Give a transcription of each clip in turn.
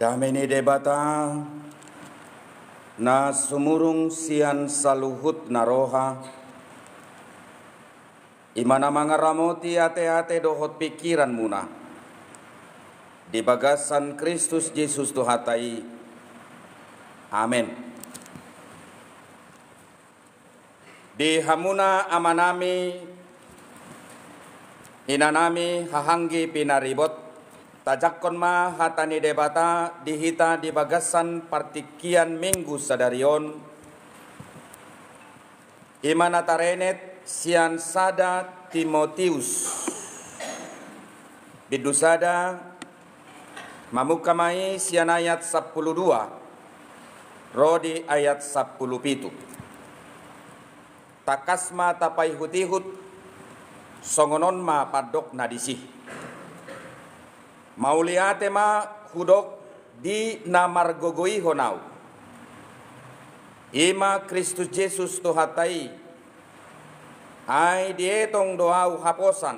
Damene debata na sumurung sian saluhut naroha imana mangaramoti ate-ate dohot pikiran muna di bagasan Kristus Yesus Tuhatai. Amin. Di hamuna amanami inanami hahanggi pinaribot tajakon ma hatani debata dihita di bagasan partikian minggu sadarion imana tarenet sian sada Timotius bidusada mamukamai sian ayat 12 rodi ayat 17 takasma tapai hutihut songonon ma padok nadisih mauliate ma hudok di namar gogoi honau ima Kristus Yesus Tuhatai ai dietong doau haposan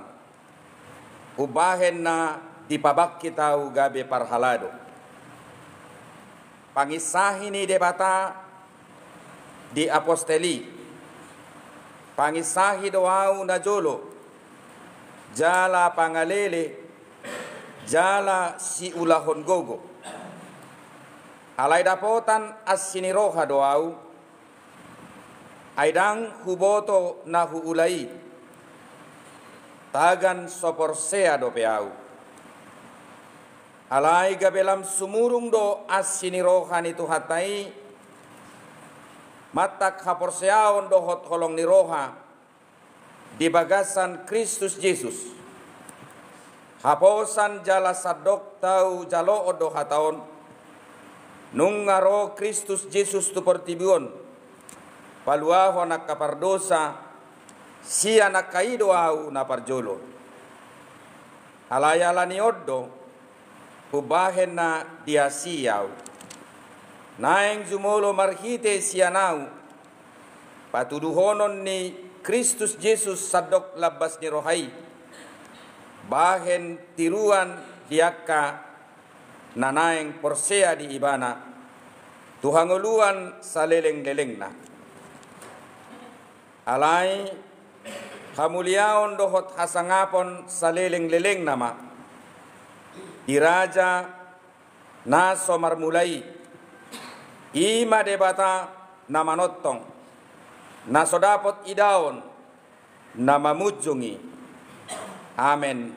ubahen na dipabak kitau gabe parhalado pangisahini debata di aposteli pangisahi doau na jolo jala pangalele jala si ulahon gogo alai dapotan asiniroha doau aidang huboto na huulai tagan soporsea do peau alai gabelam sumurung do asiniroha ni Tuhatai matak haporseaon do hot holong niroha di bagasan Kristus Yesus haposan jala sadok tau jalo odo hataon nungaro Kristus Yesus tu pertibion paluaho nak kapardosa si anak kaido au na parjolo alayala ni oddo hubahen na dia siau naeng jumolo marhite sianau patuduhonon ni Kristus Yesus sadok labas ni rohai bahen tiruan diaka nanaeng porsea di ibana tuhanguluan saleleng-lelengna alai hamuliaon dohot hasangapon saleleng-leleng nama diraja na somar mulai ima debata nama notong na sodapot idaon nama mujungi amen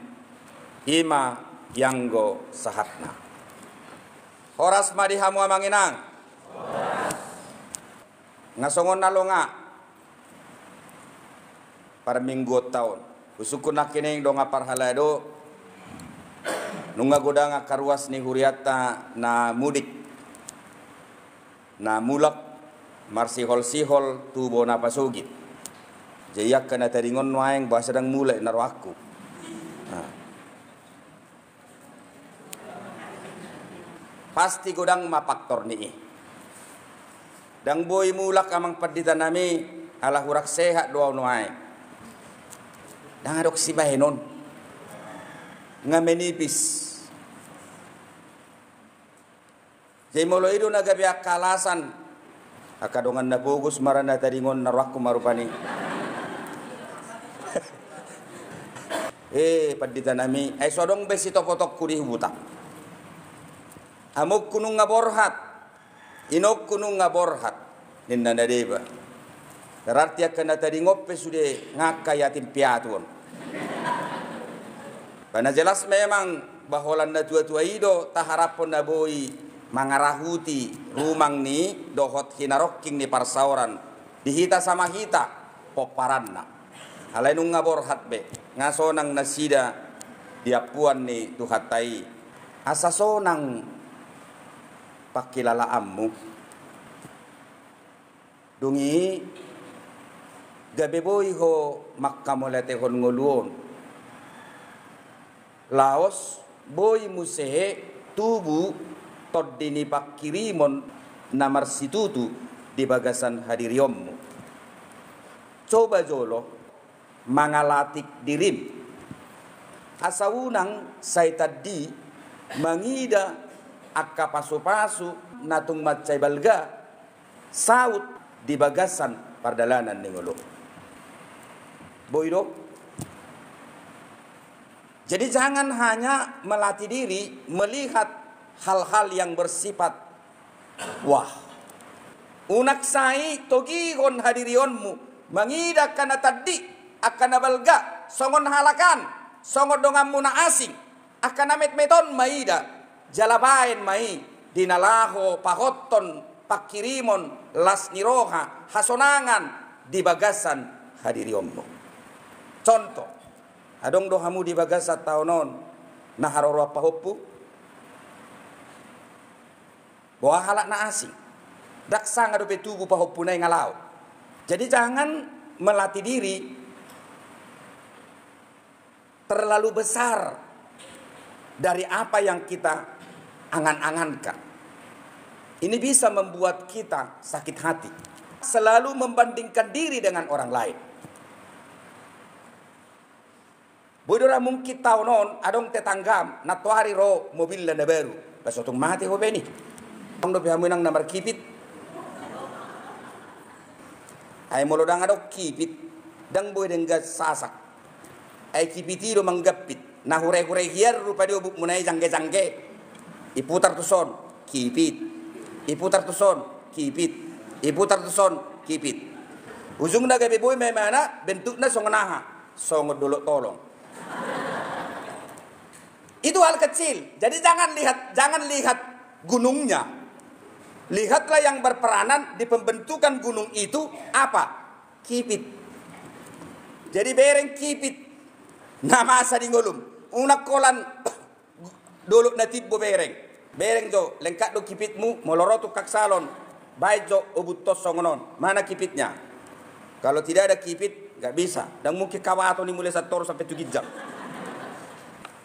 ima yanggo sahatna horas madihamu amanginang ngasongon nalonga par minggu tahun usukun nakining donga parhalado nunga godanga karuas ni huriata na mudik na mulak marsihol-sihol tubo na pasugit jayak kana taringon waeng bahasa dang mulai narwaku pasti godang mapaktor ni dang boy mulak amang paditan nami ala hurak sehat doa nuai dang adok si bahenon ngamenipis jay molo ido nagabi akalasan akadongan na bugus marana taringon narwaku marupani paditan nami ay sodong besi topotok kuri hubutak amok kunung ngaborhat inok kunung ngaborhat ninna nadeba berarti akan tadi ngope sudah ngaka yatim piatuan karena jelas memang bahwa landa tua-tua ido taharapon naboi mangarahuti rumang ni dohot hinarokking ni parsauran dihita sama hita poparanna alai nung ngaborhat be ngasonang nasida diapuan ni Tuhatai asasonang pakilalaammu dungi gabe boy ho makkamolete hon ngoluon laos boy musehe tubu toddini pakirimon namar situtu di bagasan hadiriommu coba jolo mangalatik dirim Asawunang say tadi mangida akka pasu-pasu natung macai balga saut di bagasan pardalanan ni ngulu. Boido. Jadi jangan hanya melatih diri melihat hal-hal yang bersifat wah. Unak sai togigon hadirionmu mangida kana tadi akan balga songon halakan songon dongamu na asing akan met-meton maida jalabain mai dinalaho pahotton pakirimon las niroha hasonangan di bagasan hadirionmu. Contoh, adong dohamu di bagasat taonon naharoro pahoppu bawa halak na asing daksa ngado tubuh pahoppu na ngalau. Jadi jangan melatih diri terlalu besar dari apa yang kita angan-angankan. Ini bisa membuat kita sakit hati. Selalu membandingkan diri dengan orang lain. Bodora mungkin tahu non adong tetanggam natuari ro mobil na baru. Pasotong mati ho beni. Ang do pihamu nang namar kipit. Ay molodang adok kipit dang boy dengga sasak. Ay kipiti do manggapit. Nah hure-hure hiar rupa dio buk munai jangge-jangge. Iputar tuson kipit. Iputar tuson kipit. Iputar tuson kipit. Ujung na gabi boy may mana bentuk na songonaha. Songod dulu tolong. Itu hal kecil. Jadi jangan lihat gunungnya. Lihatlah yang berperanan di pembentukan gunung itu apa? Kipit. Jadi bereng kipit. Nama asa di ngolum. Unak kolan dulu natibbo bereng. Bereng jo lengkap do kipitmu molorotu kaksalon. Baik jo obutos songonon. Mana kipitnya? Kalau tidak ada kipit nggak bisa. Dan mungkin kawato ni mulai 1 sampai 7 jam.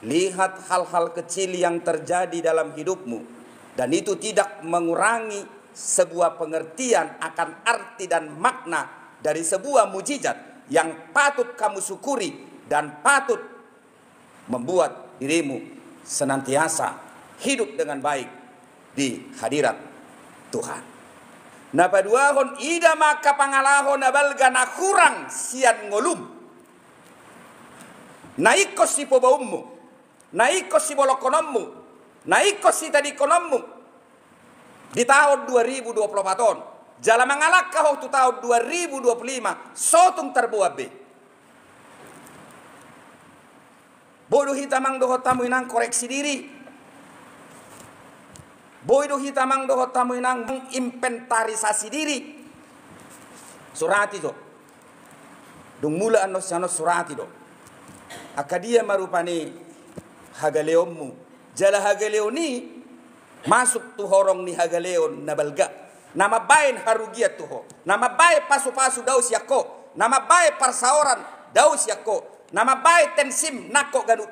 Lihat hal-hal kecil yang terjadi dalam hidupmu. Dan itu tidak mengurangi sebuah pengertian akan arti dan makna dari sebuah mujizat yang patut kamu syukuri dan patut membuat dirimu senantiasa hidup dengan baik di hadirat Tuhan. Na paduahon ida maka pangalahon nabalga na kurang sian ngolum. Naikos si pobaummu. Naikos si bolokonommu, naikos si tadi konommu di tahun 2024. Jala mangalak kau tu tahun 2025 sotung terbuat be. Bodoh hitamang dohot tamu inang koreksi diri. Bodoh hitamang dohot tamu inang menginventarisasi diri. Surati do. Dung mula anos surati do. Akadia marupani hagaleonmu. Jala hagaleon ni masuk tu horong ni hagaleon na balga. Nama bain harugia tuho. Nama baik pasu-pasu daus yako. Nama baik parsaoran daus yako. Nama baik tensim nako ganu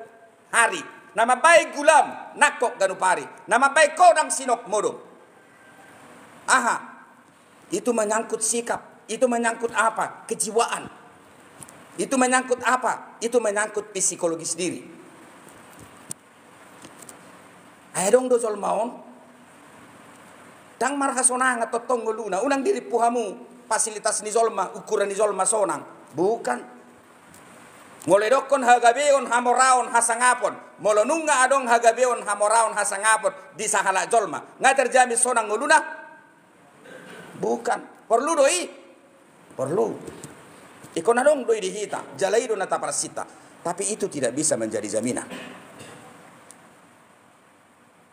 hari. Nama baik gulam nako ganu pari. Nama baik kodang sinok modo. Aha. Itu menyangkut sikap. Itu menyangkut apa? Kejiwaan. Itu menyangkut apa? Itu menyangkut psikologis diri. Ayadong do zolmaon dang marhasona ngatotong nguluna unang diri puhamu fasilitas ni zolma ukuran ni zolma sonang bukan moledokon hagabeon hamoraon hasangapon molonunga adong hagabeon hamoraon hasangapon di sahala zolma ngaterjami sonang nguluna bukan perlu doi perlu ikon adong doi dihita jalaido nata parasita tapi itu tidak bisa menjadi jaminan.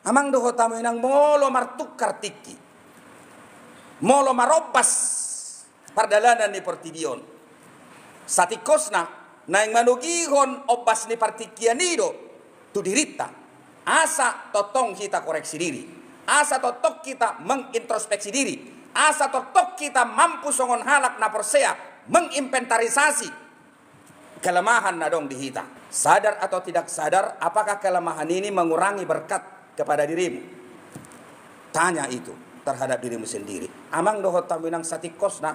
Amang doho tamu inang molo martukar tiki. Molo marobas pardalanan ni pertibion. Satikosna na yang manugihon obas ni partikianido tu dirita. Asa totong kita koreksi diri. Asa totok kita mengintrospeksi diri. Asa totok kita mampu songon halak na persea menginventarisasi kelemahan na dong dihita. Sadar atau tidak sadar apakah kelemahan ini mengurangi berkat kepada dirimu? Tanya itu terhadap dirimu sendiri. Amang dohot taminang satikosna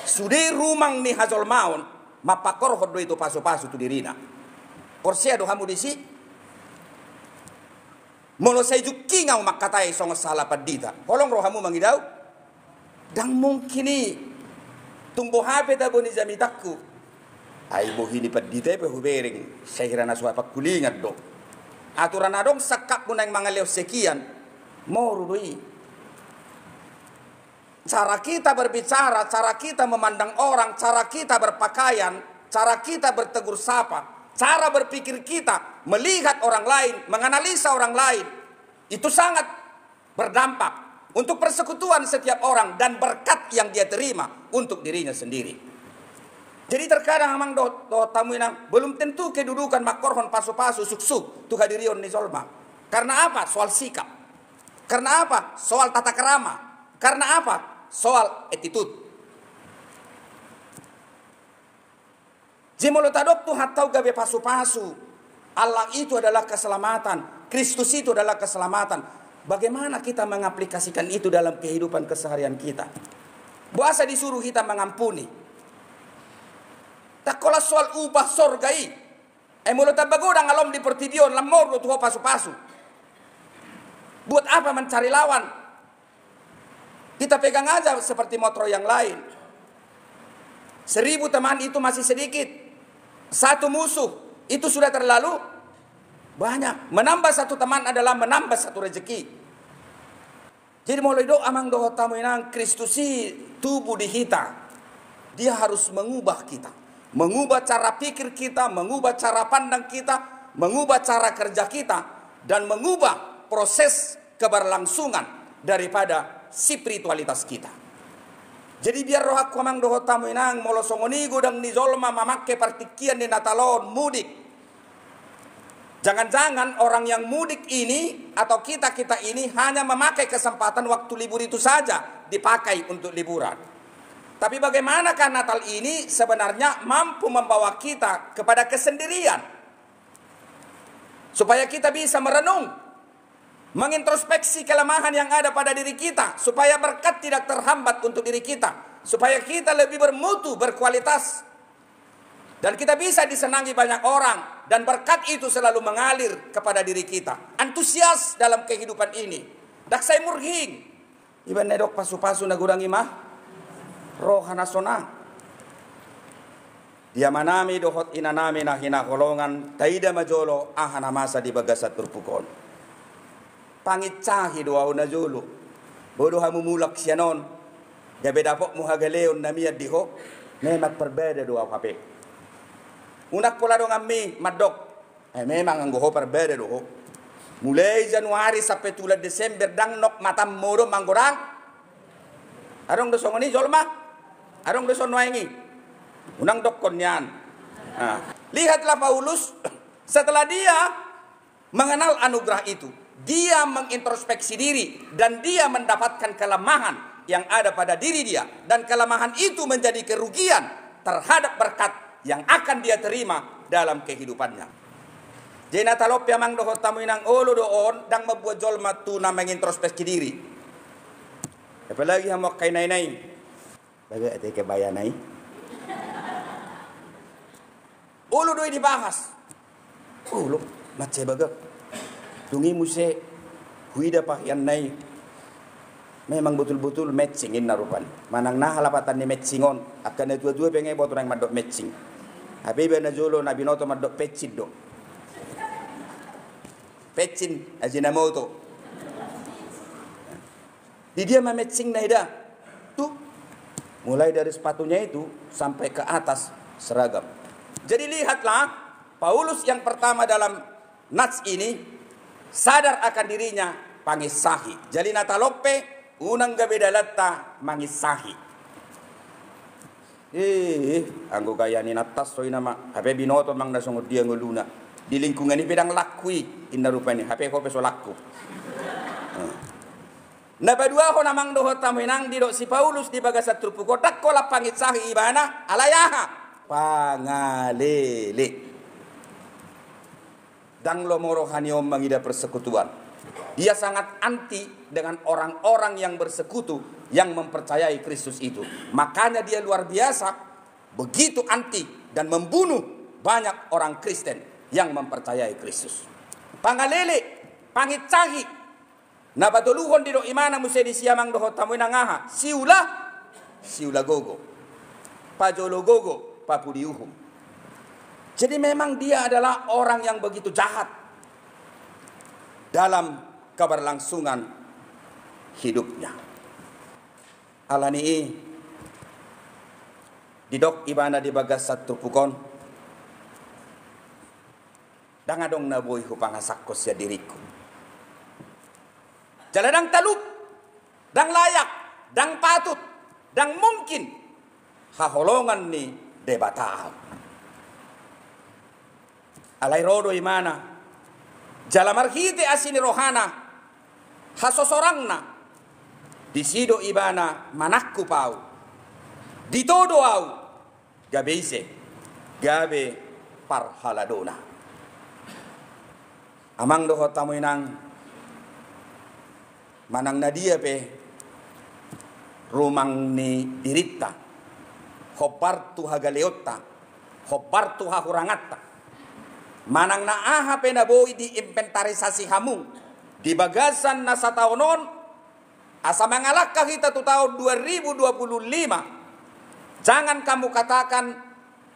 sude rumang ni hazol maun mapakor hodo itu pasu-pasu tu dirina. Porsia dohamu disi Molo say jukki ngau makatai songo salah padita. Holong rohamu mangidau. Dang mungkin ni tumbo hape tabo ni jamitakku. Ay bohini padita pe hubering. Sehirana suha pakulingat do. Aturan adong sakap mo na yung mga leo sekian. Moro doi. Cara kita berbicara, cara kita memandang orang, cara kita berpakaian, cara kita bertegur sapa, cara berpikir kita, melihat orang lain, menganalisa orang lain, itu sangat berdampak untuk persekutuan setiap orang dan berkat yang dia terima untuk dirinya sendiri. Jadi terkadang amang do tamu inang belum tentu kedudukan makorhon pasu-pasu suksuk tu hadirion ni zolma. Karena apa? Soal sikap. Karena apa? Soal tata kerama. Karena apa? Soal attitude. Jemolo tadok tu hatau gabe pasu-pasu. Allah itu adalah keselamatan. Kristus itu adalah keselamatan. Bagaimana kita mengaplikasikan itu dalam kehidupan keseharian kita? Buasa disuruh kita mengampuni. Tak kola soal ubah sorgai. Molo tabagodang alom di pertidion lamor do tuho pasu-pasu. Buat apa mencari lawan? Kita pegang aja seperti motor yang lain. 1000 teman itu masih sedikit. 1 musuh itu sudah terlalu banyak. Menambah 1 teman adalah menambah 1 rezeki. Jadi mulai do amang do tamu inang Kristusi tubuh di kita. Dia harus mengubah kita. Mengubah cara pikir kita, mengubah cara pandang kita, mengubah cara kerja kita, dan mengubah proses keberlangsungan daripada spiritualitas kita. Jadi biar roh aku amang doho tamu inang molo songonigo dan nizolma mamakke partikian di natalon mudik. Jangan-jangan orang yang mudik ini atau kita ini hanya memakai kesempatan waktu libur itu saja dipakai untuk liburan. Tapi bagaimanakah Natal ini sebenarnya mampu membawa kita kepada kesendirian? Supaya kita bisa merenung, mengintrospeksi kelemahan yang ada pada diri kita, supaya berkat tidak terhambat untuk diri kita, supaya kita lebih bermutu, berkualitas, dan kita bisa disenangi banyak orang, dan berkat itu selalu mengalir kepada diri kita. Antusias dalam kehidupan ini. Daksai murhing. Iban nedok pasu-pasu nagurangi mah rohana sona. Dia manami dohot inanami na hinakolongan taida majolo ahana masa di bagasat turpukon. Pangitsahi doa na jolo. Bodo hamumulak siya non. Gabi dapok muhagaleon na miyad diho. Memak perbeda doa hape. Unak pula dong kami madok. Memang ang goho perbeda doho. Mulai Januari sampai tulad Desember dang nok matam modo manggorang. Arong dosong ini jolma. Arong doson waingi. Unang dokon yan. Lihatlah Paulus setelah dia mengenal anugerah itu. Dia mengintrospeksi diri dan dia mendapatkan kelemahan yang ada pada diri dia. Dan kelemahan itu menjadi kerugian terhadap berkat yang akan dia terima dalam kehidupannya. Jadi natalop yamang dohot tamu inang olo doon dang membuat jolma tuna mengintrospeksi diri. Apalagi hamok kay nay-nay. Baga ate ke bayanay. Olo doy dibahas. Olo matse baga. Tungi muse huida pa yan nay. Memang betul-betul matchingin narupan. Manang nahalapatan ni matchingon. Akan na dua-dua pengen buat orang madok matching. Habiba na jolo na binoto madok petchid do. Petchin ajinamoto. Di dia matching na ida. Tuh. Mulai dari sepatunya itu sampai ke atas seragam. Jadi lihatlah Paulus yang pertama dalam nats ini sadar akan dirinya pangisahi. Jadi natalope unang gabi dalatta mangisahi. Anggo kaya ni natas so inama hape binoto mang nasungod dia nguluna. Di lingkungan ini pedang lakui inna rupanya hape ko peso laku. Nabadua ko namang dohot taminang didok si Paulus di bagasat trupu kotak ko la pangitsahi ibana alayaha pangalele dang lomorohaniom mangida persekutuan. Dia sangat anti dengan orang-orang yang bersekutu yang mempercayai Kristus itu. Makanya dia luar biasa begitu anti dan membunuh banyak orang Kristen yang mempercayai Kristus. Pangalele pangit cahi na batuluhon di do imana musa di siamang dohot tamu nangaha siula gogo pajolo gogo papudiuhum. Jadi memang dia adalah orang yang begitu jahat dalam keberlangsungan hidupnya. Alani didok ibana di bagas satu pukon dangadong nabuhi hupangasakos ya diriku. Jaladang talup, dang layak, dang patut, dang mungkin haholongan ni debatao. Alay rodo imana, jalamarhite asini rohana, hasosorangna, disido ibana manakku pau, ditodo au, gabe ise, gabe parhaladona. Amang dohot tamu inang manang nadia pe rumang ni dirita hopartu hagaleotta hopartu hahurangatta manang na aha pe naboi di inventarisasi hamu di bagasan na sa taonon asa mangalakah kita tu tahun 2025. Jangan kamu katakan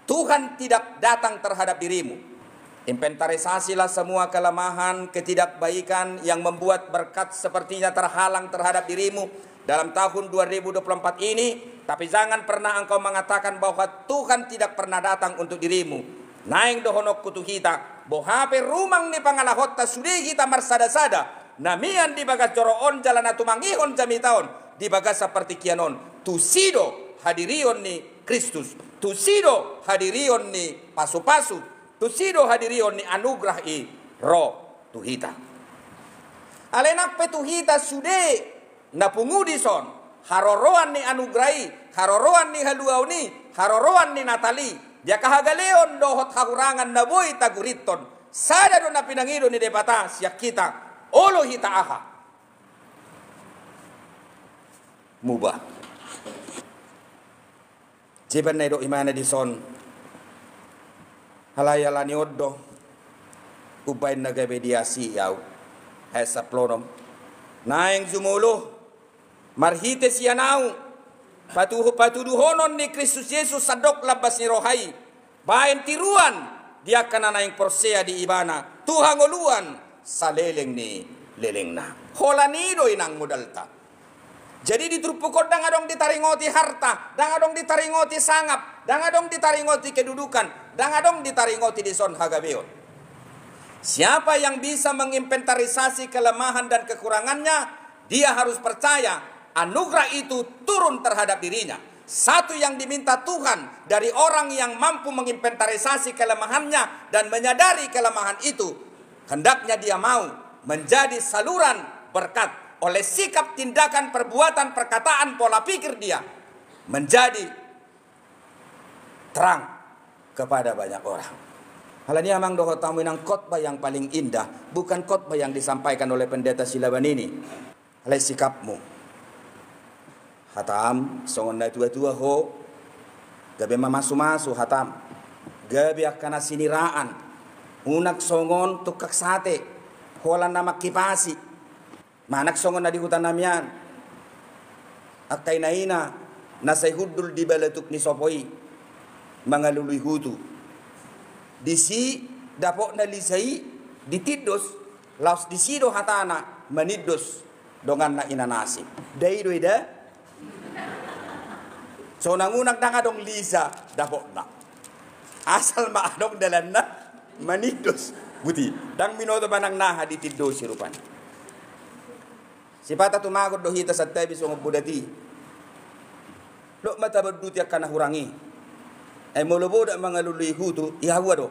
Tuhan tidak datang terhadap dirimu. Inventarisasilah semua kelemahan, ketidakbaikan yang membuat berkat sepertinya terhalang terhadap dirimu dalam tahun 2024 ini. Tapi jangan pernah engkau mengatakan bahwa Tuhan tidak pernah datang untuk dirimu. Naing dohonok kutu kita, bohape rumang ni pangalahota sudi kita marsada-sada. Namian di bagas joroon jalan atumangihon jami taon. Di bagas seperti kianon. Tusido hadirion ni Kristus. Tusido hadirion ni pasu-pasu. Tusido hadirion ni anugrah i roh tuhita. Alenak petuhita sude na pungudison haroroan ni anugrahi, haroroan ni haluaw ni, haroroan ni natali. Dia kahagaleon dohot hakurangan na boy taguriton. Sada do na pinangido ni debata siya kita olo hita aha. Mubah. Jiban na do imana dison. Halayalani oddo ubay nagabediasi yaw hesa plonom naeng zumulo marhite siyanau patuduhonon ni Kristus Yesus sadok labas ni rohai baen tiruan dia kana naeng porsea di ibana tuhangoluan saleleng ni lelengna holanido inang modalta. Jadi ditrupukod dangadong ditaringoti harta, dangadong ditaringoti sangap, dangadong ditaringoti kedudukan, dangadong ditaringoti dison hagabeon. Siapa yang bisa menginventarisasi kelemahan dan kekurangannya, dia harus percaya anugerah itu turun terhadap dirinya. Satu yang diminta Tuhan dari orang yang mampu menginventarisasi kelemahannya dan menyadari kelemahan itu, hendaknya dia mau menjadi saluran berkat. Oleh sikap, tindakan, perbuatan, perkataan, pola pikir dia menjadi terang kepada banyak orang. Hal ini amang dohot tamu inang khotbah yang paling indah, bukan khotbah yang disampaikan oleh pendeta Silaban ini. Oleh sikapmu. Hatam, songon na tua-tua ho, gabi mamasu-masu hatam, gabi akana siniraan, unak songon tukak sate, holan nama kipasi. Manak songon na di hutan namian. Akay naina nasay hudul di balatuk ni sopoi mangalului hutu. Disi dapok na lisay ditidos laos disido hatana manidos dongan na inanasi. Dai doida. So nangunak dangadong lisa dapok na. Asal maadong dalan na manidos. Buti dang minoto banang naha ditidos sirupan. Sipata tumagod dohita sa tabi sa budati. Lo matabadut ya kana hurangi. Ay mulubo da mga luluy hutu, ihawa do.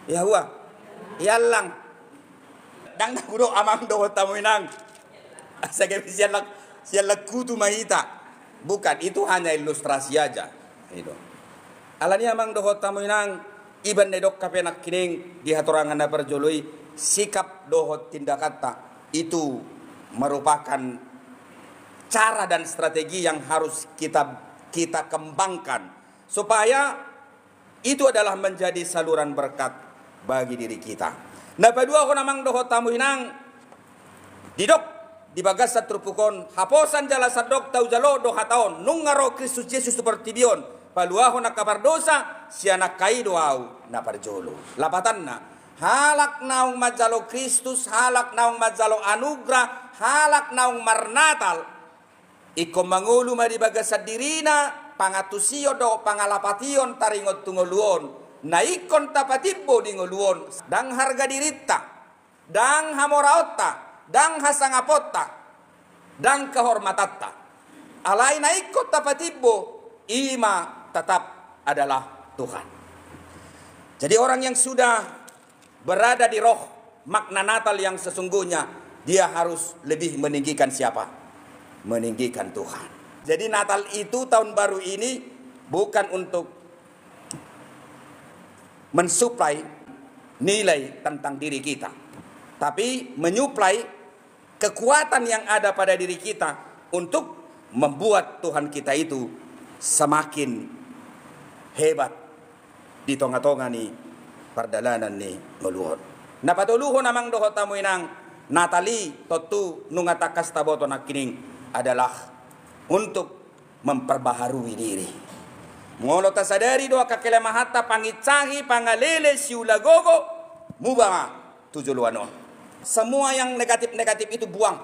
Ihawa. Iyalang. Dang nakudo amang do tamuinang. Sa gabi siya kutu mahita. Bukan, itu hanya ilustrasi aja. Itu. Alani amang do tamuinang iban nedok kapenak kining di hatorangan na perjoloi sikap dohot tindakata itu merupakan cara dan strategi yang harus kita kembangkan supaya itu adalah menjadi saluran berkat bagi diri kita. Napadua ko namang dohot tamu hinang didok di bagas sa trupukon haposan jala sadok tau jalo do hataon nung ngaro Kristus Yesus seperti bion paluaho na kabardosa siya nakai doau na parjolo lapatan na halak naung majalo Kristus halak naung majalo anugrah halak naung marnatal iko mangulu madi bagas sa dirina pangatusio do pangalapation taringot tungoluon naikon tapatibbo di ngoluon dang harga dirita dang hamoraotta dang hasangapotta dang kehormatatta alai naikon tapatibbo ima tetap adalah Tuhan. Jadi orang yang sudah berada di roh makna Natal yang sesungguhnya dia harus lebih meninggikan siapa? Meninggikan Tuhan. Jadi Natal itu tahun baru ini bukan untuk mensuplai nilai tentang diri kita, tapi menyuplai kekuatan yang ada pada diri kita untuk membuat Tuhan kita itu semakin hebat di tengah-tengah ni perdalanan ni meluhur. Napatuluho namang doho tamu inang Natali totu nungatakas taboto nakining adalah untuk memperbaharui diri. Molo tasadari doa kakelemahata pangitsahi pangalele siulagogo mubama tujuluanon. Semua yang negatif-negatif itu buang.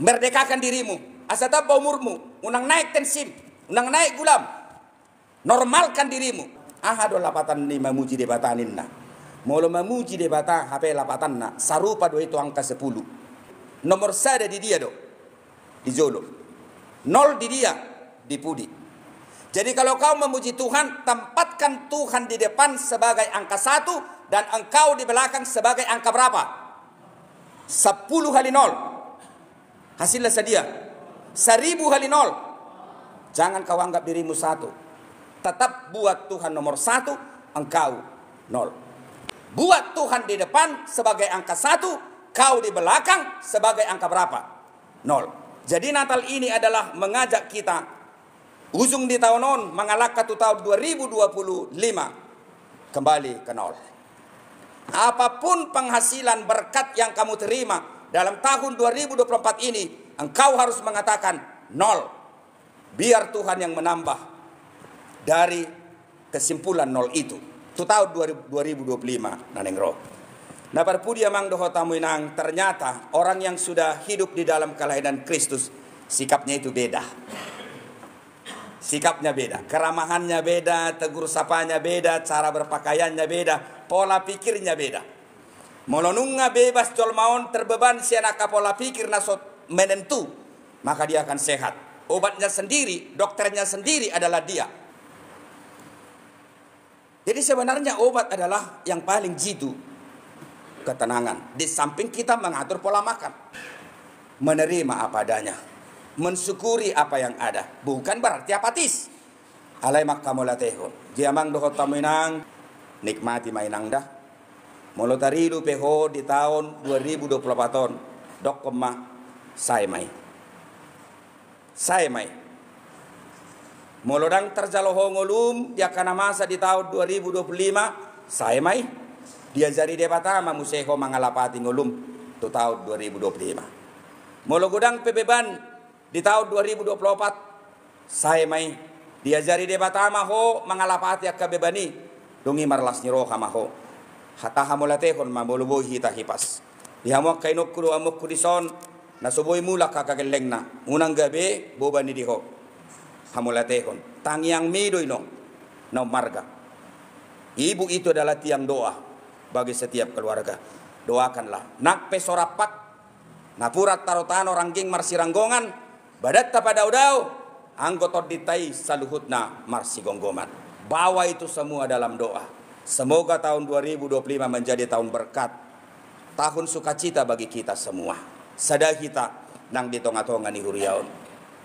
Merdekakan dirimu. Asata umurmu. Unang naik tensim. Unang naik gulam. Normalkan dirimu. Ahado lapatan ni mamuji debatanin na. Molo mamuji debata HP lapatan na. Sarupa do itu angka 10. Nomor sada di dia do. Di Jolo. 0 di dia. Di Pudi. Jadi kalau kau memuji Tuhan, tempatkan Tuhan di depan sebagai angka 1 dan engkau di belakang sebagai angka berapa? 10 kali 0. Hasilnya sedia. 1000 kali 0. Jangan kau anggap dirimu 1. Tetap buat Tuhan nomor 1, engkau 0. Buat Tuhan di depan sebagai angka 1, kau di belakang sebagai angka berapa? 0. Jadi Natal ini adalah mengajak kita ujung di tahun on mengalahkan tahun 2025 kembali ke 0. Apapun penghasilan berkat yang kamu terima dalam tahun 2024 ini, engkau harus mengatakan 0. Biar Tuhan yang menambah dari kesimpulan 0 itu. Itu tahun 2025 naneng roh. Nah perpudi amang doho tamu inang ternyata orang yang sudah hidup di dalam kelahiran Kristus sikapnya itu beda. Sikapnya beda, keramahannya beda, tegur sapanya beda, cara berpakaiannya beda, pola pikirnya beda. Molonunga bebas colmaon terbeban sianaka pola pikir nasot menentu, maka dia akan sehat. Obatnya sendiri, dokternya sendiri adalah dia. Jadi sebenarnya obat adalah yang paling jitu ketenangan. Di samping kita mengatur pola makan, menerima apa adanya. Mensyukuri apa yang ada, bukan berarti apatis. Alay makamulatehon. Diamang dohot taminang nikmati mainang dah. Molo tarilu peho di tahun 2024 dok koma sai mai. Molo dang terjaloho ngolum dia kana masa di tahun 2025 sai mai. Dia jadi debatama museho mangalapati ngolum tu tahun 2025. Molo gudang pebeban di tahun 2024 saya mai diajari debatama ho mangalapati akabebani dungi marlas niroha maho hata hamulatehon mamuluboy hita hipas dihamok kainok kudu amok kudison nasuboy mula kakagelengna unang gabi boba ni diho hamulatehon tangiang midoy no na marga. Ibu itu adalah tiang doa bagi setiap keluarga. Doakanlah nak pesorapak napurat tarotano rangging marsiranggongan badat tapadau-dau anggotot ditai saluhutna marsigonggoman. Bawa itu semua dalam doa. Semoga tahun 2025 menjadi tahun berkat, tahun sukacita bagi kita semua. Sada kita nang di tonga-tonga ni huriaon.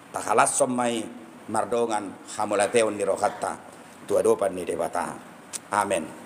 Tahalas sommai mardongan hamulateon ni rohatta. Tuadopan ni debata. Amin.